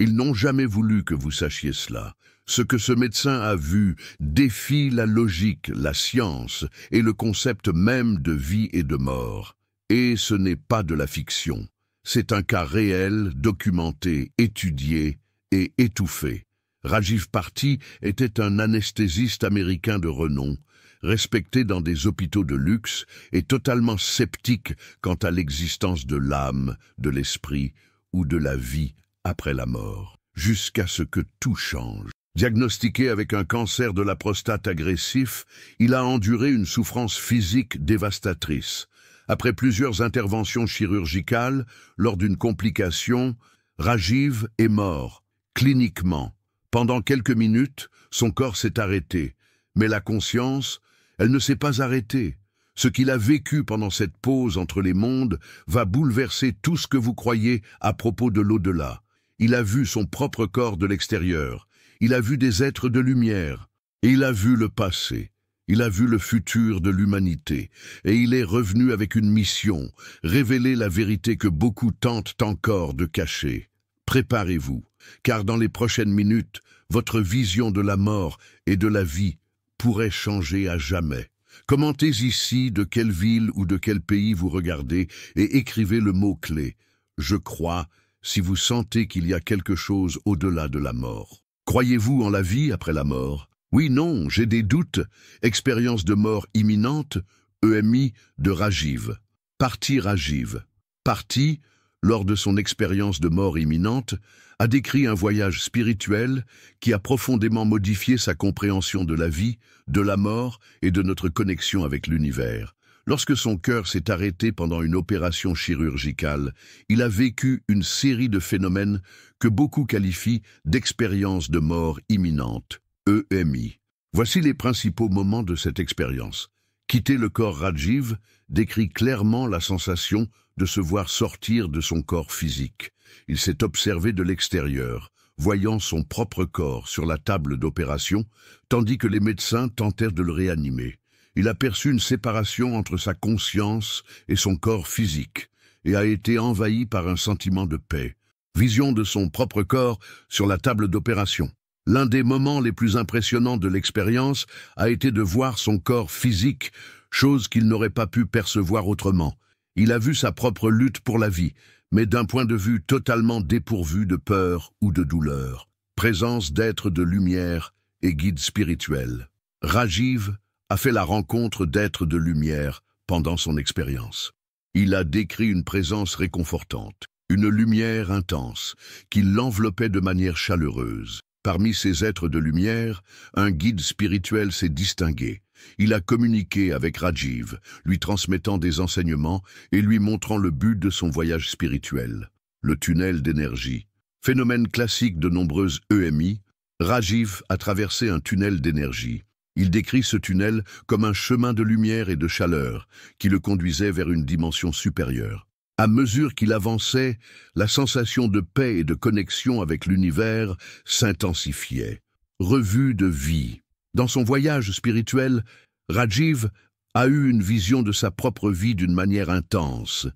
Ils n'ont jamais voulu que vous sachiez cela. Ce que ce médecin a vu défie la logique, la science et le concept même de vie et de mort. Et ce n'est pas de la fiction. C'est un cas réel, documenté, étudié et étouffé. Rajiv Bharti était un anesthésiste américain de renom, respecté dans des hôpitaux de luxe et totalement sceptique quant à l'existence de l'âme, de l'esprit ou de la vie après la mort, jusqu'à ce que tout change. Diagnostiqué avec un cancer de la prostate agressif, il a enduré une souffrance physique dévastatrice. Après plusieurs interventions chirurgicales, lors d'une complication, Rajiv est mort, cliniquement. Pendant quelques minutes, son corps s'est arrêté, mais la conscience, elle ne s'est pas arrêtée. Ce qu'il a vécu pendant cette pause entre les mondes va bouleverser tout ce que vous croyez à propos de l'au-delà. Il a vu son propre corps de l'extérieur, il a vu des êtres de lumière, et il a vu le passé, il a vu le futur de l'humanité, et il est revenu avec une mission, révéler la vérité que beaucoup tentent encore de cacher. Préparez-vous, car dans les prochaines minutes, votre vision de la mort et de la vie pourrait changer à jamais. Commentez ici de quelle ville ou de quel pays vous regardez et écrivez le mot-clé « Je crois » si vous sentez qu'il y a quelque chose au-delà de la mort. Croyez-vous en la vie après la mort? Oui, non, j'ai des doutes. Expérience de mort imminente, EMI de Rajiv. Bharti Rajiv. Bharti, lors de son expérience de mort imminente, a décrit un voyage spirituel qui a profondément modifié sa compréhension de la vie, de la mort et de notre connexion avec l'univers. Lorsque son cœur s'est arrêté pendant une opération chirurgicale, il a vécu une série de phénomènes que beaucoup qualifient d'expérience de mort imminente, EMI. Voici les principaux moments de cette expérience. Quitter le corps Rajiv décrit clairement la sensation de se voir sortir de son corps physique. Il s'est observé de l'extérieur, voyant son propre corps sur la table d'opération, tandis que les médecins tentèrent de le réanimer. Il a perçu une séparation entre sa conscience et son corps physique, et a été envahi par un sentiment de paix. Vision de son propre corps sur la table d'opération. L'un des moments les plus impressionnants de l'expérience a été de voir son corps physique, chose qu'il n'aurait pas pu percevoir autrement. Il a vu sa propre lutte pour la vie, mais d'un point de vue totalement dépourvu de peur ou de douleur. Présence d'êtres de lumière et guides spirituels. Rajiv a fait la rencontre d'êtres de lumière pendant son expérience. Il a décrit une présence réconfortante, une lumière intense, qui l'enveloppait de manière chaleureuse. Parmi ces êtres de lumière, un guide spirituel s'est distingué. Il a communiqué avec Rajiv, lui transmettant des enseignements et lui montrant le but de son voyage spirituel, le tunnel d'énergie. Phénomène classique de nombreuses EMI, Rajiv a traversé un tunnel d'énergie. Il décrit ce tunnel comme un chemin de lumière et de chaleur qui le conduisait vers une dimension supérieure. À mesure qu'il avançait, la sensation de paix et de connexion avec l'univers s'intensifiait. Revue de vie. Dans son voyage spirituel, Rajiv a eu une vision de sa propre vie d'une manière intense.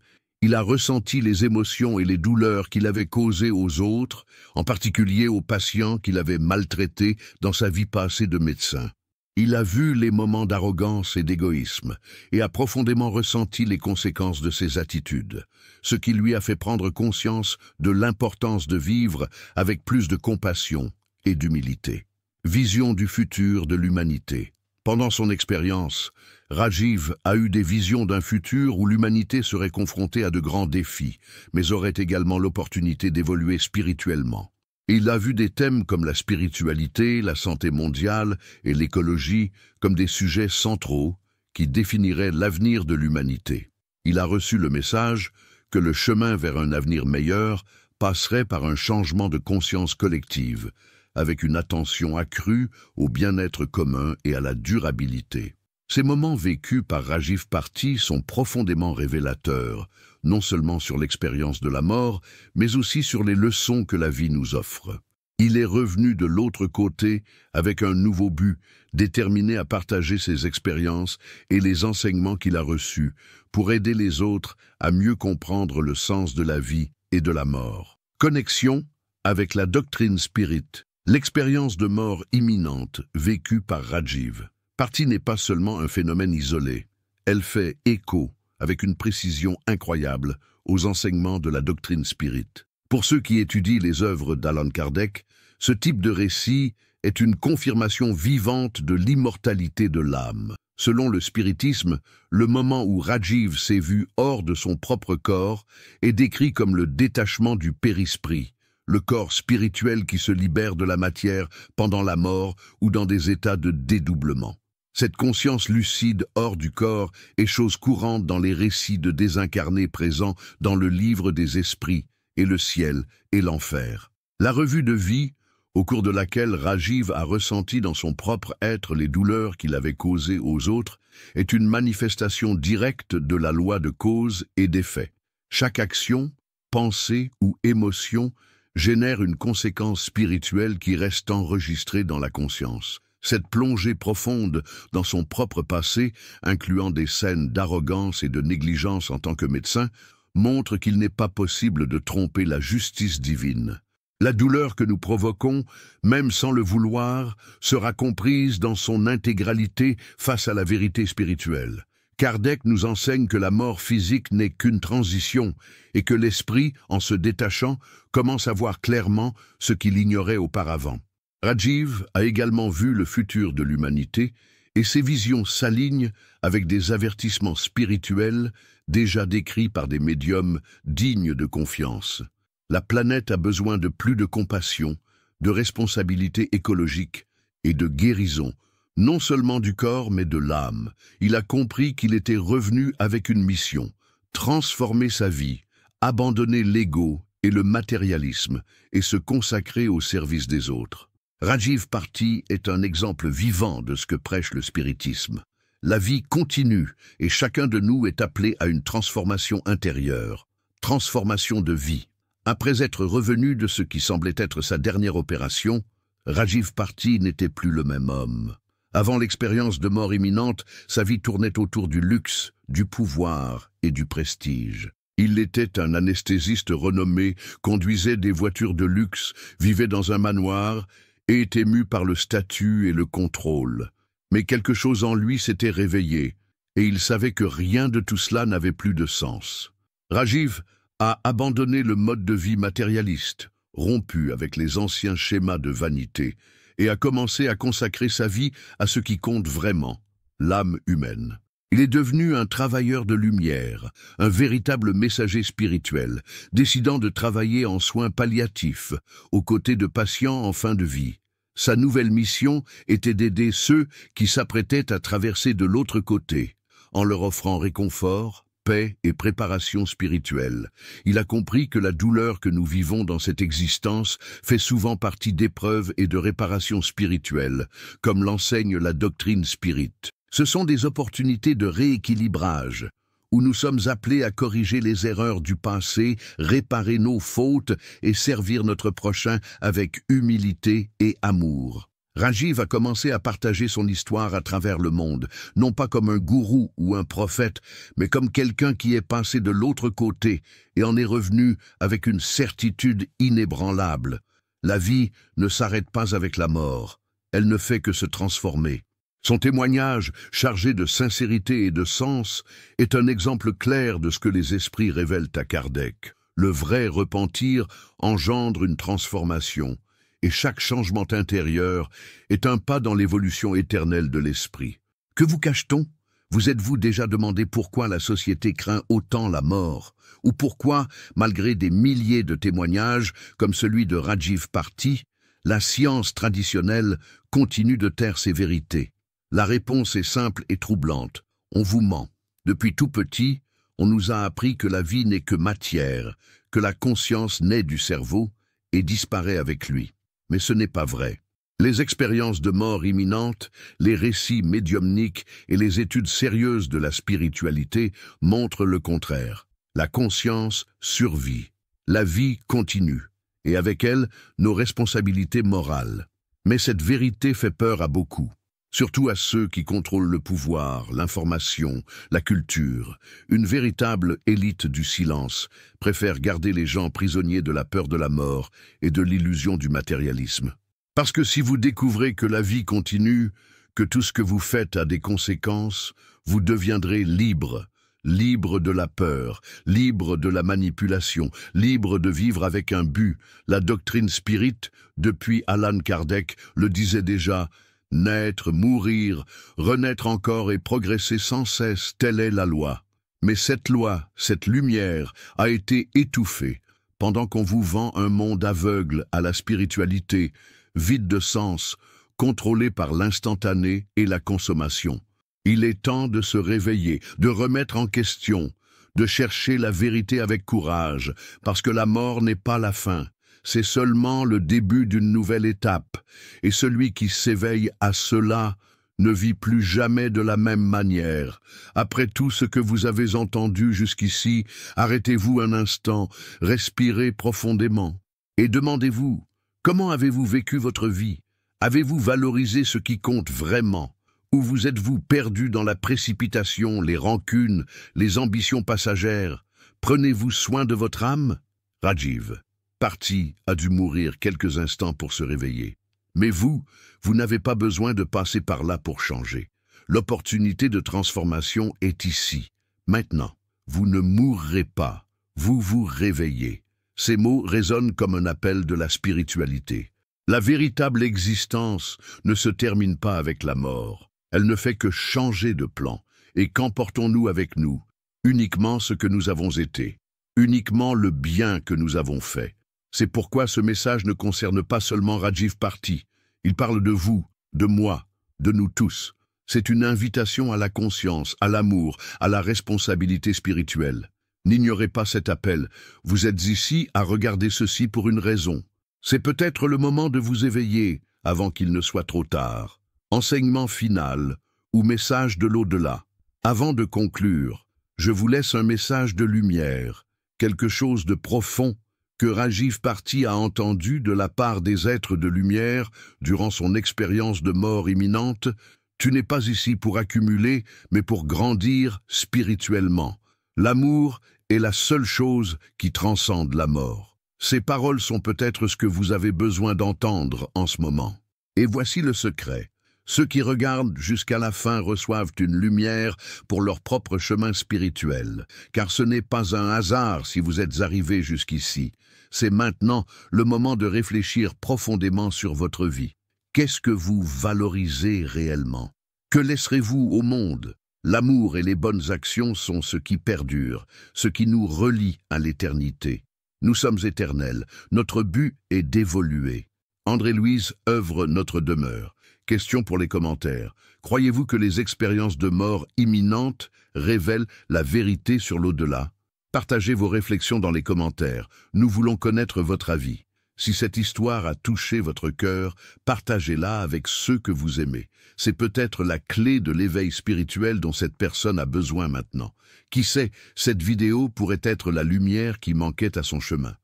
Il a ressenti les émotions et les douleurs qu'il avait causées aux autres, en particulier aux patients qu'il avait maltraités dans sa vie passée de médecin. Il a vu les moments d'arrogance et d'égoïsme et a profondément ressenti les conséquences de ses attitudes, ce qui lui a fait prendre conscience de l'importance de vivre avec plus de compassion et d'humilité. Vision du futur de l'humanité. Pendant son expérience, Rajiv a eu des visions d'un futur où l'humanité serait confrontée à de grands défis, mais aurait également l'opportunité d'évoluer spirituellement. Il a vu des thèmes comme la spiritualité, la santé mondiale et l'écologie comme des sujets centraux qui définiraient l'avenir de l'humanité. Il a reçu le message que le chemin vers un avenir meilleur passerait par un changement de conscience collective, avec une attention accrue au bien-être commun et à la durabilité. Ces moments vécus par Rajiv Bharti sont profondément révélateurs, non seulement sur l'expérience de la mort, mais aussi sur les leçons que la vie nous offre. Il est revenu de l'autre côté avec un nouveau but, déterminé à partager ses expériences et les enseignements qu'il a reçus pour aider les autres à mieux comprendre le sens de la vie et de la mort. Connexion avec la doctrine spirit, l'expérience de mort imminente vécue par Rajiv Parti n'est pas seulement un phénomène isolé. Elle fait écho, avec une précision incroyable, aux enseignements de la doctrine spirit. Pour ceux qui étudient les œuvres d'Allan Kardec, ce type de récit est une confirmation vivante de l'immortalité de l'âme. Selon le spiritisme, le moment où Rajiv s'est vu hors de son propre corps est décrit comme le détachement du périsprit, le corps spirituel qui se libère de la matière pendant la mort ou dans des états de dédoublement. Cette conscience lucide hors du corps est chose courante dans les récits de désincarnés présents dans le livre des esprits et le ciel et l'enfer. La revue de vie, au cours de laquelle Rajiv a ressenti dans son propre être les douleurs qu'il avait causées aux autres, est une manifestation directe de la loi de cause et d'effet. Chaque action, pensée ou émotion génère une conséquence spirituelle qui reste enregistrée dans la conscience. Cette plongée profonde dans son propre passé, incluant des scènes d'arrogance et de négligence en tant que médecin, montre qu'il n'est pas possible de tromper la justice divine. La douleur que nous provoquons, même sans le vouloir, sera comprise dans son intégralité face à la vérité spirituelle. Kardec nous enseigne que la mort physique n'est qu'une transition et que l'esprit, en se détachant, commence à voir clairement ce qu'il ignorait auparavant. Rajiv a également vu le futur de l'humanité et ses visions s'alignent avec des avertissements spirituels déjà décrits par des médiums dignes de confiance. La planète a besoin de plus de compassion, de responsabilité écologique et de guérison, non seulement du corps mais de l'âme. Il a compris qu'il était revenu avec une mission, transformer sa vie, abandonner l'ego et le matérialisme et se consacrer au service des autres. Rajiv Parti est un exemple vivant de ce que prêche le spiritisme. La vie continue et chacun de nous est appelé à une transformation intérieure, transformation de vie. Après être revenu de ce qui semblait être sa dernière opération, Rajiv Parti n'était plus le même homme. Avant l'expérience de mort imminente, sa vie tournait autour du luxe, du pouvoir et du prestige. Il était un anesthésiste renommé, conduisait des voitures de luxe, vivait dans un manoir et était mu par le statut et le contrôle. Mais quelque chose en lui s'était réveillé, et il savait que rien de tout cela n'avait plus de sens. Rajiv a abandonné le mode de vie matérialiste, rompu avec les anciens schémas de vanité, et a commencé à consacrer sa vie à ce qui compte vraiment, l'âme humaine. Il est devenu un travailleur de lumière, un véritable messager spirituel, décidant de travailler en soins palliatifs, aux côtés de patients en fin de vie. Sa nouvelle mission était d'aider ceux qui s'apprêtaient à traverser de l'autre côté, en leur offrant réconfort, paix et préparation spirituelle. Il a compris que la douleur que nous vivons dans cette existence fait souvent partie d'épreuves et de réparations spirituelles, comme l'enseigne la doctrine spirit. Ce sont des opportunités de rééquilibrage, où nous sommes appelés à corriger les erreurs du passé, réparer nos fautes et servir notre prochain avec humilité et amour. Rajiv a commencé à partager son histoire à travers le monde, non pas comme un gourou ou un prophète, mais comme quelqu'un qui est passé de l'autre côté et en est revenu avec une certitude inébranlable. La vie ne s'arrête pas avec la mort, elle ne fait que se transformer. Son témoignage, chargé de sincérité et de sens, est un exemple clair de ce que les esprits révèlent à Kardec. Le vrai repentir engendre une transformation, et chaque changement intérieur est un pas dans l'évolution éternelle de l'esprit. Que vous cache-t-on? Vous êtes-vous déjà demandé pourquoi la société craint autant la mort? Ou pourquoi, malgré des milliers de témoignages, comme celui de Rajiv Parti, la science traditionnelle continue de taire ses vérités? La réponse est simple et troublante. On vous ment. Depuis tout petit, on nous a appris que la vie n'est que matière, que la conscience naît du cerveau et disparaît avec lui. Mais ce n'est pas vrai. Les expériences de mort imminente, les récits médiumniques et les études sérieuses de la spiritualité montrent le contraire. La conscience survit. La vie continue. Et avec elle, nos responsabilités morales. Mais cette vérité fait peur à beaucoup. surtout à ceux qui contrôlent le pouvoir, l'information, la culture. Une véritable élite du silence préfère garder les gens prisonniers de la peur de la mort et de l'illusion du matérialisme. Parce que si vous découvrez que la vie continue, que tout ce que vous faites a des conséquences, vous deviendrez libre. Libre de la peur, libre de la manipulation, libre de vivre avec un but. La doctrine spirit, depuis Allan Kardec, le disait déjà, naître, mourir, renaître encore et progresser sans cesse, telle est la loi. Mais cette loi, cette lumière, a été étouffée, pendant qu'on vous vend un monde aveugle à la spiritualité, vide de sens, contrôlé par l'instantané et la consommation. Il est temps de se réveiller, de remettre en question, de chercher la vérité avec courage, parce que la mort n'est pas la fin, c'est seulement le début d'une nouvelle étape, et celui qui s'éveille à cela ne vit plus jamais de la même manière. Après tout ce que vous avez entendu jusqu'ici, arrêtez-vous un instant, respirez profondément, et demandez-vous, comment avez-vous vécu votre vie? Avez-vous valorisé ce qui compte vraiment? Ou vous êtes-vous perdu dans la précipitation, les rancunes, les ambitions passagères? Prenez-vous soin de votre âme? Rajiv, parti, a dû mourir quelques instants pour se réveiller. Mais vous n'avez pas besoin de passer par là pour changer. L'opportunité de transformation est ici, maintenant. Vous ne mourrez pas, vous vous réveillez. Ces mots résonnent comme un appel de la spiritualité. La véritable existence ne se termine pas avec la mort. Elle ne fait que changer de plan. Et qu'emportons-nous avec nous? Uniquement ce que nous avons été. Uniquement le bien que nous avons fait. C'est pourquoi ce message ne concerne pas seulement Rajiv Party. Il parle de vous, de moi, de nous tous. C'est une invitation à la conscience, à l'amour, à la responsabilité spirituelle. N'ignorez pas cet appel. Vous êtes ici à regarder ceci pour une raison. C'est peut-être le moment de vous éveiller avant qu'il ne soit trop tard. Enseignement final ou message de l'au-delà. Avant de conclure, je vous laisse un message de lumière, quelque chose de profond que Rajiv Party a entendu de la part des êtres de lumière durant son expérience de mort imminente. Tu n'es pas ici pour accumuler, mais pour grandir spirituellement. L'amour est la seule chose qui transcende la mort. Ces paroles sont peut-être ce que vous avez besoin d'entendre en ce moment. Et voici le secret. Ceux qui regardent jusqu'à la fin reçoivent une lumière pour leur propre chemin spirituel, car ce n'est pas un hasard si vous êtes arrivés jusqu'ici. C'est maintenant le moment de réfléchir profondément sur votre vie. Qu'est-ce que vous valorisez réellement? Que laisserez-vous au monde? L'amour et les bonnes actions sont ce qui perdure, ce qui nous relie à l'éternité. Nous sommes éternels, notre but est d'évoluer. André-Louise, œuvre notre demeure. Question pour les commentaires. Croyez-vous que les expériences de mort imminente révèlent la vérité sur l'au-delà? Partagez vos réflexions dans les commentaires. Nous voulons connaître votre avis. Si cette histoire a touché votre cœur, partagez-la avec ceux que vous aimez. C'est peut-être la clé de l'éveil spirituel dont cette personne a besoin maintenant. Qui sait, cette vidéo pourrait être la lumière qui manquait à son chemin.